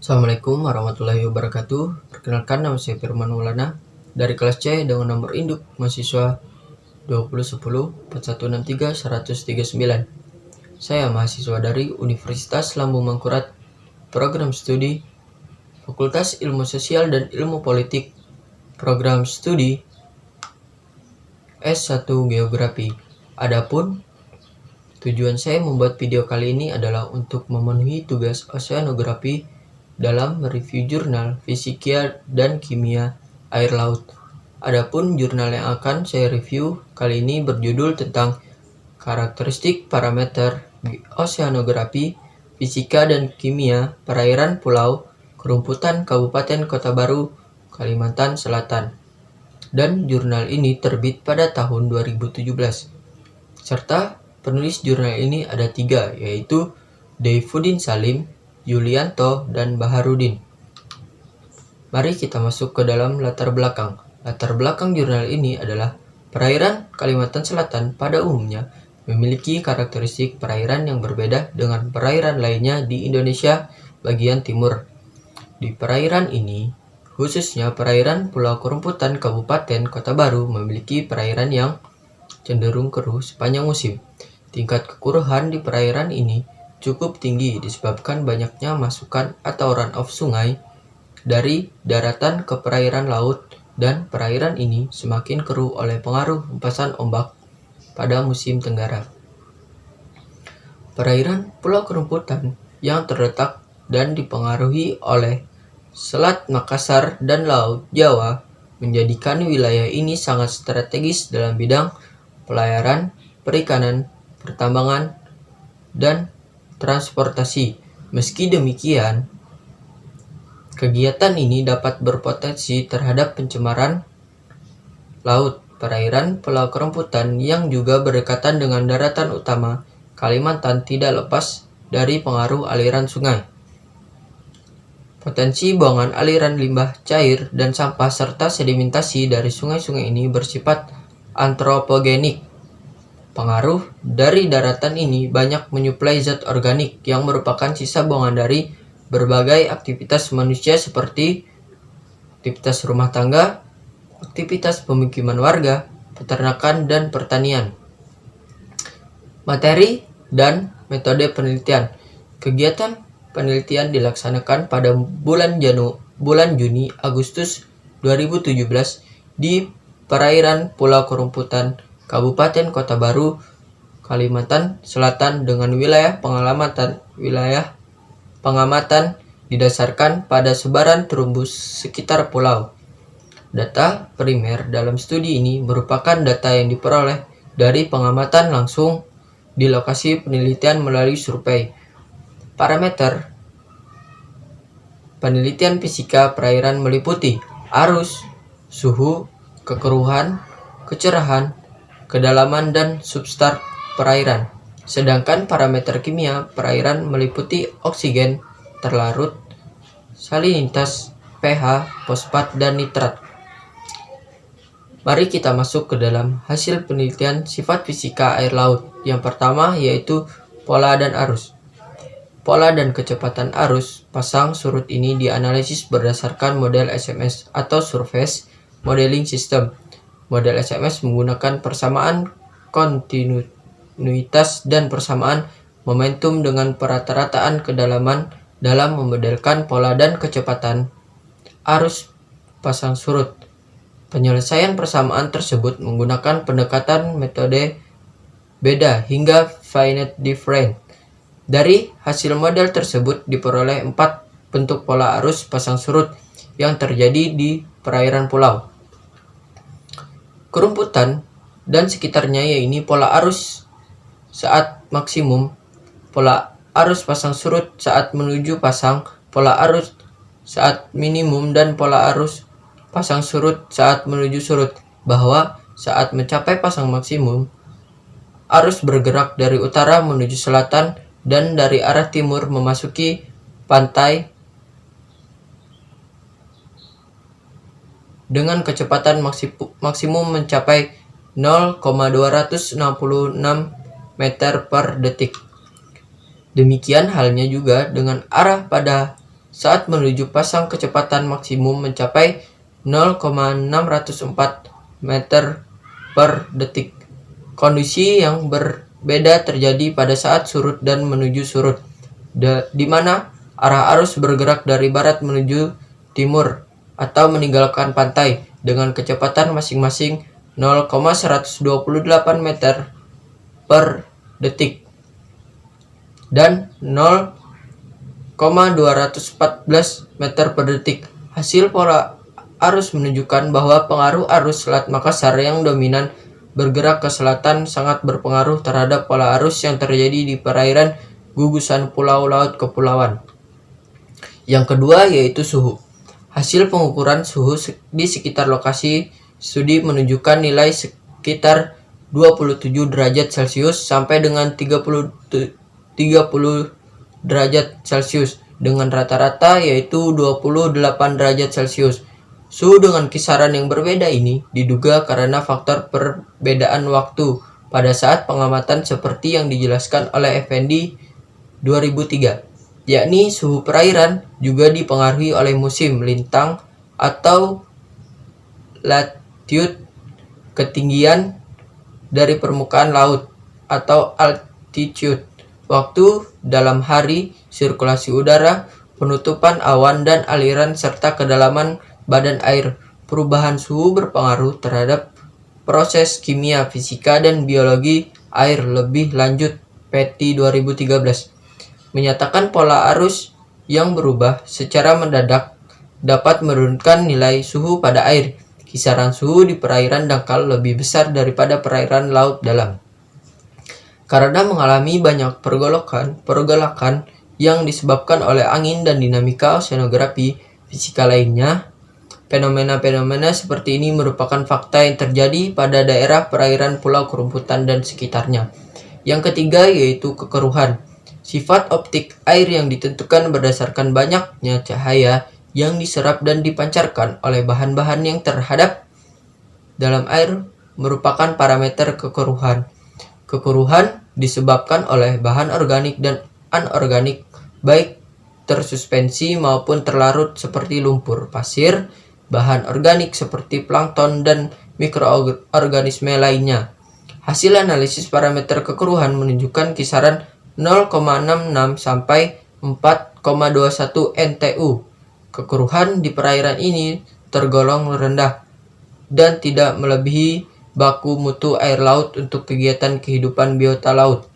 Assalamualaikum warahmatullahi wabarakatuh. Perkenalkan, nama saya Firman Maulana dari kelas C dengan nomor induk mahasiswa 2010-4163-139. Saya mahasiswa dari Universitas Lambung Mangkurat, program studi Fakultas Ilmu Sosial dan Ilmu Politik, program studi S1 Geografi. Adapun tujuan saya membuat video kali ini adalah untuk memenuhi tugas oceanografi dalam mereview jurnal Fisika dan Kimia Air Laut. Adapun jurnal yang akan saya review kali ini berjudul tentang karakteristik parameter oceanografi, fisika dan kimia perairan pulau Kerumputan Kabupaten Kota Baru, Kalimantan Selatan. Dan jurnal ini terbit pada tahun 2017. Serta penulis jurnal ini ada 3, yaitu Daifuddin Salim, Yulianto, dan Baharudin. Mari kita masuk ke dalam latar belakang. Latar belakang jurnal ini adalah perairan Kalimantan Selatan pada umumnya memiliki karakteristik perairan yang berbeda dengan perairan lainnya di Indonesia bagian timur. Di perairan ini, khususnya perairan Pulau Kerumputan Kabupaten Kota Baru, memiliki perairan yang cenderung keruh sepanjang musim. Tingkat kekeruhan di perairan ini cukup tinggi disebabkan banyaknya masukan atau run-off sungai dari daratan ke perairan laut, dan perairan ini semakin keruh oleh pengaruh hempasan ombak pada musim tenggara. Perairan Pulau Kerumputan yang terletak dan dipengaruhi oleh Selat Makassar dan Laut Jawa menjadikan wilayah ini sangat strategis dalam bidang pelayaran, perikanan, pertambangan, dan transportasi. Meski demikian, kegiatan ini dapat berpotensi terhadap pencemaran laut. Perairan Pulau Kerumputan yang juga berdekatan dengan daratan utama Kalimantan tidak lepas dari pengaruh aliran sungai. Potensi buangan aliran limbah cair dan sampah serta sedimentasi dari sungai-sungai ini bersifat antropogenik. Pengaruh dari daratan ini banyak menyuplai zat organik yang merupakan sisa buangan dari berbagai aktivitas manusia seperti aktivitas rumah tangga, aktivitas pemukiman warga, peternakan, dan pertanian. Materi dan metode penelitian. Kegiatan penelitian dilaksanakan pada bulan Juni-Agustus 2017 di perairan Pulau Kerumputan Kabupaten Kota Baru, Kalimantan Selatan dengan wilayah pengamatan didasarkan pada sebaran terumbu sekitar pulau. Data primer dalam studi ini merupakan data yang diperoleh dari pengamatan langsung di lokasi penelitian melalui survei. Parameter penelitian fisika perairan meliputi arus, suhu, kekeruhan, kecerahan, kedalaman, dan substrat perairan. Sedangkan parameter kimia perairan meliputi oksigen terlarut, salinitas, pH, fosfat, dan nitrat. Mari kita masuk ke dalam hasil penelitian sifat fisika air laut. Yang pertama yaitu pola dan arus. Pola dan kecepatan arus pasang surut ini dianalisis berdasarkan model SMS atau Surface Modeling System. Model SMS menggunakan persamaan kontinuitas dan persamaan momentum dengan perata-rataan kedalaman dalam memodelkan pola dan kecepatan arus pasang surut. Penyelesaian persamaan tersebut menggunakan pendekatan metode beda hingga finite difference. Dari hasil model tersebut diperoleh 4 bentuk pola arus pasang surut yang terjadi di perairan pulau Kerumputan dan sekitarnya, yaitu pola arus saat maksimum, pola arus pasang surut saat menuju pasang, pola arus saat minimum, dan pola arus pasang surut saat menuju surut. Bahwa saat mencapai pasang maksimum, arus bergerak dari utara menuju selatan dan dari arah timur memasuki pantai dengan kecepatan maksimum mencapai 0,266 meter per detik. Demikian halnya juga dengan arah pada saat menuju pasang kecepatan maksimum mencapai 0,604 meter per detik. Kondisi yang berbeda terjadi pada saat surut dan menuju surut, di mana arah arus bergerak dari barat menuju timur atau meninggalkan pantai dengan kecepatan masing-masing 0,128 meter per detik dan 0,214 meter per detik. Hasil pola arus menunjukkan bahwa pengaruh arus Selat Makassar yang dominan bergerak ke selatan sangat berpengaruh terhadap pola arus yang terjadi di perairan gugusan pulau laut kepulauan. Yang kedua yaitu suhu. Hasil pengukuran suhu di sekitar lokasi studi menunjukkan nilai sekitar 27 derajat Celcius sampai dengan 30 derajat Celcius dengan rata-rata yaitu 28 derajat Celcius. Suhu dengan kisaran yang berbeda ini diduga karena faktor perbedaan waktu pada saat pengamatan seperti yang dijelaskan oleh Effendi 2003. Yakni suhu perairan juga dipengaruhi oleh musim lintang atau latitude, ketinggian dari permukaan laut atau altitude, waktu dalam hari, sirkulasi udara, penutupan awan dan aliran serta kedalaman badan air. Perubahan suhu berpengaruh terhadap proses kimia, fisika dan biologi air lebih lanjut. Petty 2013 menyatakan pola arus yang berubah secara mendadak dapat menurunkan nilai suhu pada air. Kisaran suhu di perairan dangkal lebih besar daripada perairan laut dalam. Karena mengalami banyak pergolakan yang disebabkan oleh angin dan dinamika oseanografi fisika lainnya, fenomena-fenomena seperti ini merupakan fakta yang terjadi pada daerah perairan Pulau Kerumputan dan sekitarnya. Yang ketiga yaitu kekeruhan. Sifat optik air yang ditentukan berdasarkan banyaknya cahaya yang diserap dan dipancarkan oleh bahan-bahan yang terhadap dalam air merupakan parameter kekeruhan. Kekeruhan disebabkan oleh bahan organik dan anorganik, baik tersuspensi maupun terlarut seperti lumpur, pasir, bahan organik seperti plankton dan mikroorganisme lainnya. Hasil analisis parameter kekeruhan menunjukkan kisaran 0,66 sampai 4,21 NTU. Kekeruhan di perairan ini tergolong rendah dan tidak melebihi baku mutu air laut untuk kegiatan kehidupan biota laut.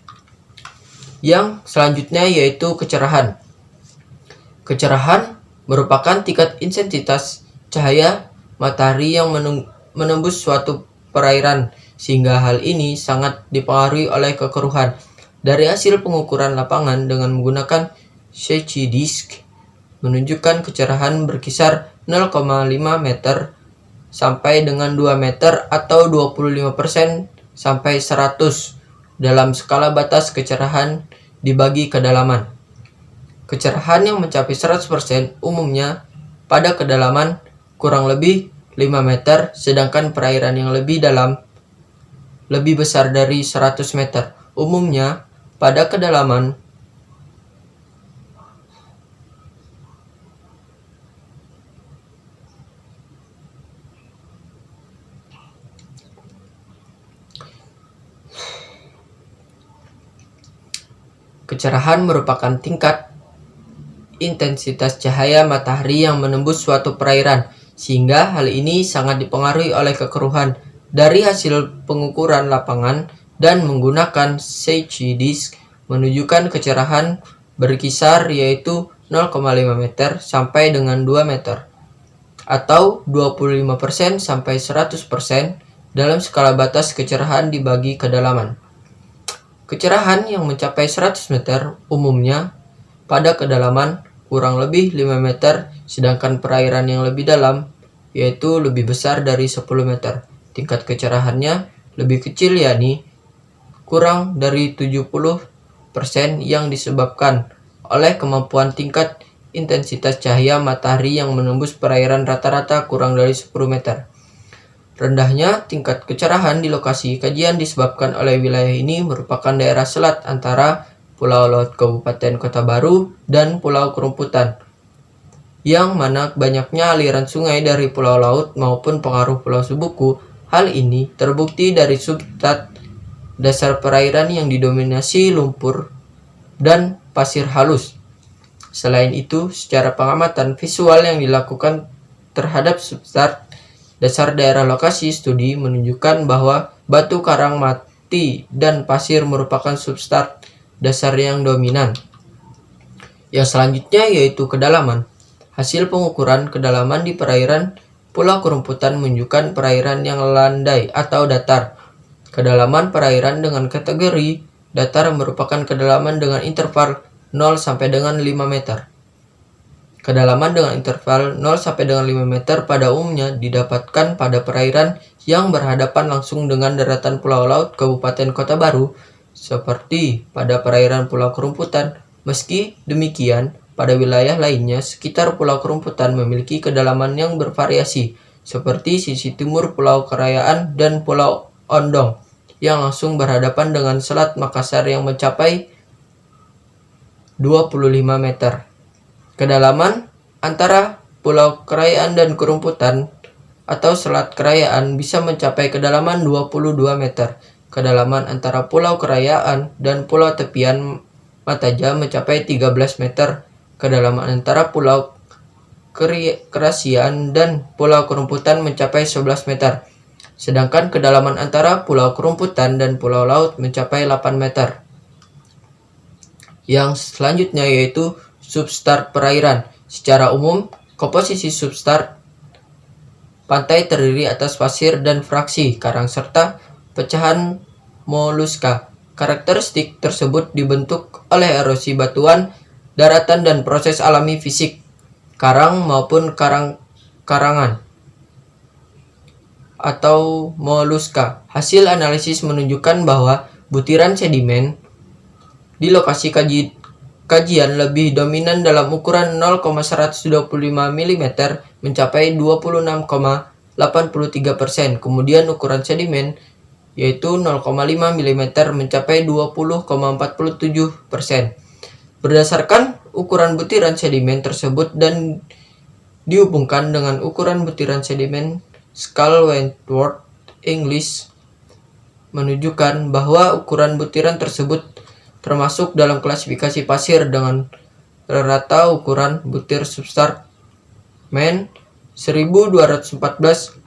Yang selanjutnya yaitu kecerahan. Kecerahan merupakan tingkat intensitas cahaya matahari yang menembus suatu perairan, sehingga hal ini sangat dipengaruhi oleh kekeruhan. Dari hasil pengukuran lapangan dengan menggunakan Secchi disk menunjukkan kecerahan berkisar 0,5 meter sampai dengan 2 meter atau 25% sampai 100 dalam skala batas kecerahan dibagi kedalaman. Kecerahan yang mencapai 100% umumnya pada kedalaman kurang lebih 5 meter, sedangkan perairan yang lebih dalam lebih besar dari 100 meter umumnya pada kedalaman kecerahan merupakan tingkat intensitas cahaya matahari yang menembus suatu perairan, sehingga hal ini sangat dipengaruhi oleh kekeruhan. Dari hasil pengukuran lapangan dan menggunakan Secchi disk menunjukkan kecerahan berkisar yaitu 0,5 meter sampai dengan 2 meter atau 25% sampai 100% dalam skala batas kecerahan dibagi kedalaman. Kecerahan yang mencapai 100 meter umumnya pada kedalaman kurang lebih 5 meter, sedangkan perairan yang lebih dalam yaitu lebih besar dari 10 meter. Tingkat kecerahannya lebih kecil, yakni kurang dari 70% yang disebabkan oleh kemampuan tingkat intensitas cahaya matahari yang menembus perairan rata-rata kurang dari 10 meter. Rendahnya tingkat kecerahan di lokasi kajian disebabkan oleh wilayah ini merupakan daerah selat antara Pulau Laut Kabupaten Kota Baru dan Pulau Kerumputan. yang mana banyaknya aliran sungai dari pulau laut maupun pengaruh pulau Sebuku. Hal ini terbukti dari substrat dasar perairan yang didominasi lumpur dan pasir halus. Selain itu, secara pengamatan visual yang dilakukan terhadap substrat dasar daerah lokasi studi menunjukkan bahwa batu karang mati dan pasir merupakan substrat dasar yang dominan. Yang selanjutnya yaitu kedalaman. Hasil pengukuran kedalaman di perairan Pulau Kerumputan menunjukkan perairan yang landai atau datar. Kedalaman perairan dengan kategori datar merupakan kedalaman dengan interval 0 sampai dengan 5 meter. Kedalaman dengan interval 0 sampai dengan 5 meter pada umumnya didapatkan pada perairan yang berhadapan langsung dengan daratan pulau laut Kabupaten Kota Baru, seperti pada perairan Pulau Kerumputan. Meski demikian, pada wilayah lainnya sekitar Pulau Kerumputan memiliki kedalaman yang bervariasi, seperti sisi timur Pulau Kerayaan dan Pulau Ondong, yang langsung berhadapan dengan Selat Makassar yang mencapai 25 meter. Kedalaman antara Pulau Kerayaan dan Kerumputan atau Selat Kerayaan bisa mencapai kedalaman 22 meter. Kedalaman antara Pulau Kerayaan dan Pulau Tepian Mataja mencapai 13 meter. Kedalaman antara Pulau Kerasian dan Pulau Kerumputan mencapai 11 meter. Sedangkan kedalaman antara Pulau Kerumputan dan Pulau Laut mencapai 8 meter. Yang selanjutnya yaitu substrat perairan. Secara umum, komposisi substrat pantai terdiri atas pasir dan fraksi karang serta pecahan moluska. Karakteristik tersebut dibentuk oleh erosi batuan, daratan, dan proses alami fisik karang maupun karangan atau moluska. Hasil analisis menunjukkan bahwa butiran sedimen di lokasi kajian lebih dominan dalam ukuran 0,125 mm mencapai 26,83%. Kemudian ukuran sedimen yaitu 0,5 mm mencapai 20,47%. Berdasarkan ukuran butiran sedimen tersebut dan dihubungkan dengan ukuran butiran sedimen, skala Wentworth English menunjukkan bahwa ukuran butiran tersebut termasuk dalam klasifikasi pasir dengan rata ukuran butir substrat Men 1214.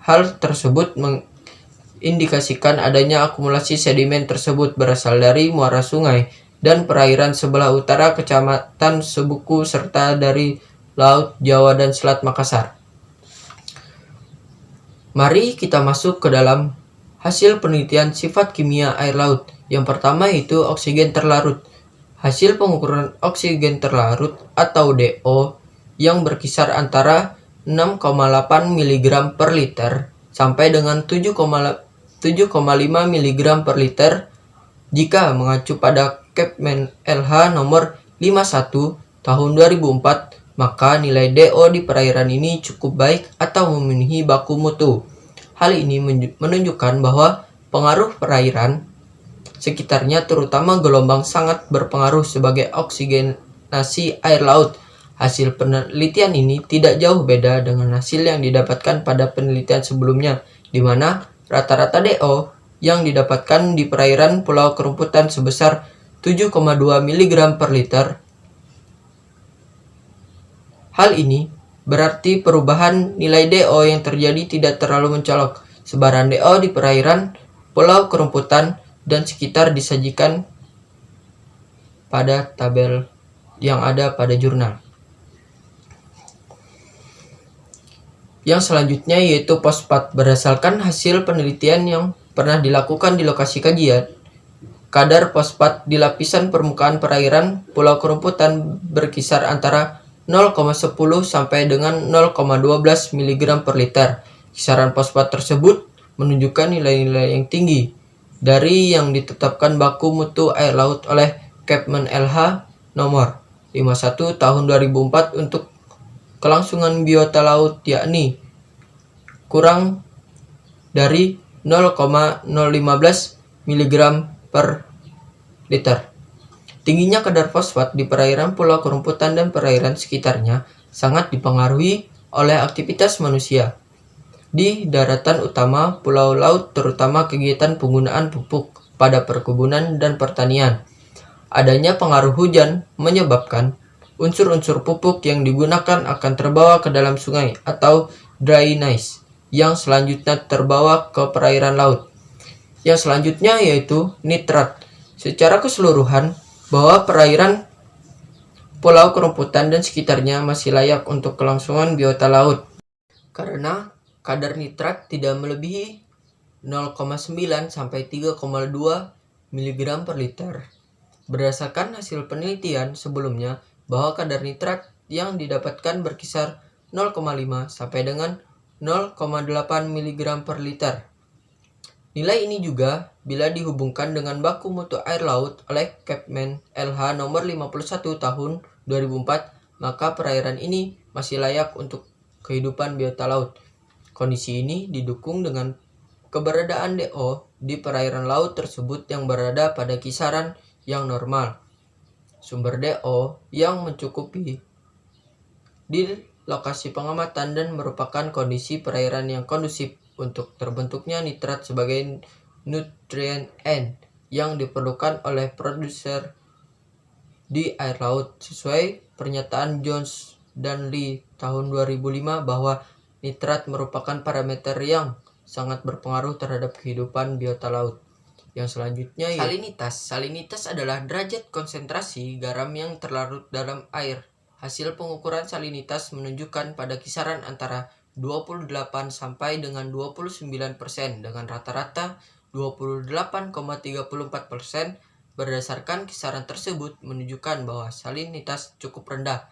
Hal tersebut mengindikasikan adanya akumulasi sedimen tersebut berasal dari muara sungai dan perairan sebelah utara Kecamatan Sebuku serta dari Laut Jawa dan Selat Makassar. Mari kita masuk ke dalam hasil penelitian sifat kimia air laut. Yang pertama yaitu oksigen terlarut. Hasil pengukuran oksigen terlarut atau DO yang berkisar antara 6,8 mg per liter sampai dengan 7,5 mg per liter jika mengacu pada Kepmen LH nomor 51 tahun 2004, maka nilai DO di perairan ini cukup baik atau memenuhi baku mutu. Hal ini menunjukkan bahwa pengaruh perairan sekitarnya terutama gelombang sangat berpengaruh sebagai oksigenasi air laut. Hasil penelitian ini tidak jauh beda dengan hasil yang didapatkan pada penelitian sebelumnya, di mana rata-rata DO yang didapatkan di perairan Pulau Kerumputan sebesar 7,2 mg per liter. Hal ini berarti perubahan nilai DO yang terjadi tidak terlalu mencolok. Sebaran DO di perairan Pulau Kerumputan dan sekitar disajikan pada tabel yang ada pada jurnal. Yang selanjutnya yaitu fosfat. Berdasarkan hasil penelitian yang pernah dilakukan di lokasi kajian, kadar fosfat di lapisan permukaan perairan Pulau Kerumputan berkisar antara 0,10 sampai dengan 0,12 mg per liter. Kisaran fosfat tersebut menunjukkan nilai-nilai yang tinggi dari yang ditetapkan baku mutu air laut oleh Kepmen LH nomor 51 tahun 2004 untuk kelangsungan biota laut, yakni kurang dari 0,015 mg per liter. Tingginya kadar fosfat di perairan Pulau Kerumputan dan perairan sekitarnya sangat dipengaruhi oleh aktivitas manusia. Di daratan utama pulau laut terutama kegiatan penggunaan pupuk pada perkebunan dan pertanian. Adanya pengaruh hujan menyebabkan unsur-unsur pupuk yang digunakan akan terbawa ke dalam sungai atau drainase yang selanjutnya terbawa ke perairan laut. Yang selanjutnya yaitu nitrat. Secara keseluruhan, bahwa perairan Pulau Kerumputan dan sekitarnya masih layak untuk kelangsungan biota laut karena kadar nitrat tidak melebihi 0,9 sampai 3,2 mg per liter. Berdasarkan hasil penelitian sebelumnya bahwa kadar nitrat yang didapatkan berkisar 0,5 sampai dengan 0,8 mg per liter. Nilai ini juga bila dihubungkan dengan baku mutu air laut oleh Kepmen LH nomor 51 tahun 2004, maka perairan ini masih layak untuk kehidupan biota laut. Kondisi ini didukung dengan keberadaan DO di perairan laut tersebut yang berada pada kisaran yang normal. Sumber DO yang mencukupi di lokasi pengamatan dan merupakan kondisi perairan yang kondusif untuk terbentuknya nitrat sebagai nutrien N yang diperlukan oleh produser di air laut sesuai pernyataan Jones dan Lee tahun 2005 bahwa nitrat merupakan parameter yang sangat berpengaruh terhadap kehidupan biota laut. Yang selanjutnya salinitas. Salinitas adalah derajat konsentrasi garam yang terlarut dalam air. Hasil pengukuran salinitas menunjukkan pada kisaran antara 28 sampai dengan 29% dengan rata-rata 28,34%. Berdasarkan kisaran tersebut menunjukkan bahwa salinitas cukup rendah.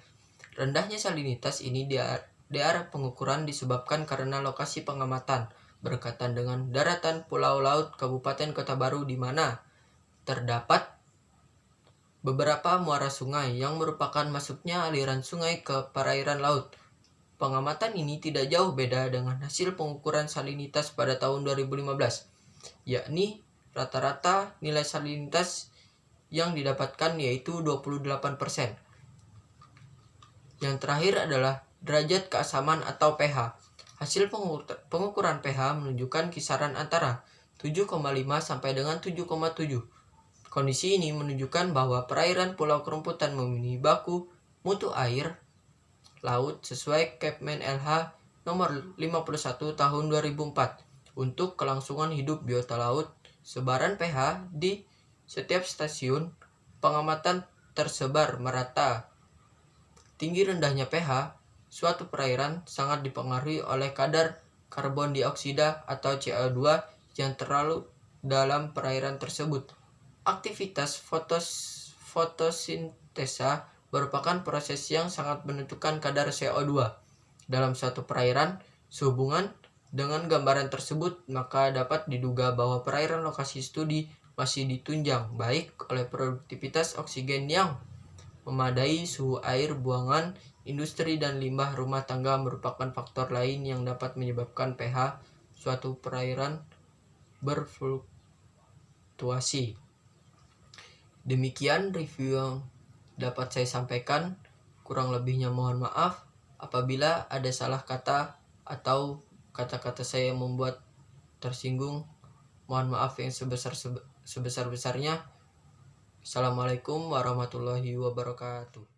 Rendahnya salinitas ini di area pengukuran disebabkan karena lokasi pengamatan berdekatan dengan daratan pulau laut Kabupaten Kota Baru di mana terdapat beberapa muara sungai yang merupakan masuknya aliran sungai ke perairan laut. Pengamatan ini tidak jauh beda dengan hasil pengukuran salinitas pada tahun 2015, yakni rata-rata nilai salinitas yang didapatkan yaitu 28%. Yang terakhir adalah derajat keasaman atau pH. Hasil pengukuran pH menunjukkan kisaran antara 7,5 sampai dengan 7,7. Kondisi ini menunjukkan bahwa perairan Pulau Kerumputan memiliki baku mutu air laut sesuai Kepmen LH nomor 51 tahun 2004 untuk kelangsungan hidup biota laut. Sebaran pH di setiap stasiun pengamatan tersebar merata. Tinggi rendahnya pH suatu perairan sangat dipengaruhi oleh kadar karbon dioksida atau CO2 yang terlalu dalam perairan tersebut. Aktivitas fotosintesa merupakan proses yang sangat menentukan kadar CO2 dalam suatu perairan. Sehubungan dengan gambaran tersebut, maka dapat diduga bahwa perairan lokasi studi masih ditunjang baik oleh produktivitas oksigen yang memadai, suhu air, buangan industri, dan limbah rumah tangga merupakan faktor lain yang dapat menyebabkan pH suatu perairan berfluktuasi. Demikian review yang dapat saya sampaikan. Kurang lebihnya mohon maaf apabila ada salah kata atau kata-kata saya yang membuat tersinggung. Mohon maaf yang sebesar-besarnya. Assalamualaikum warahmatullahi wabarakatuh.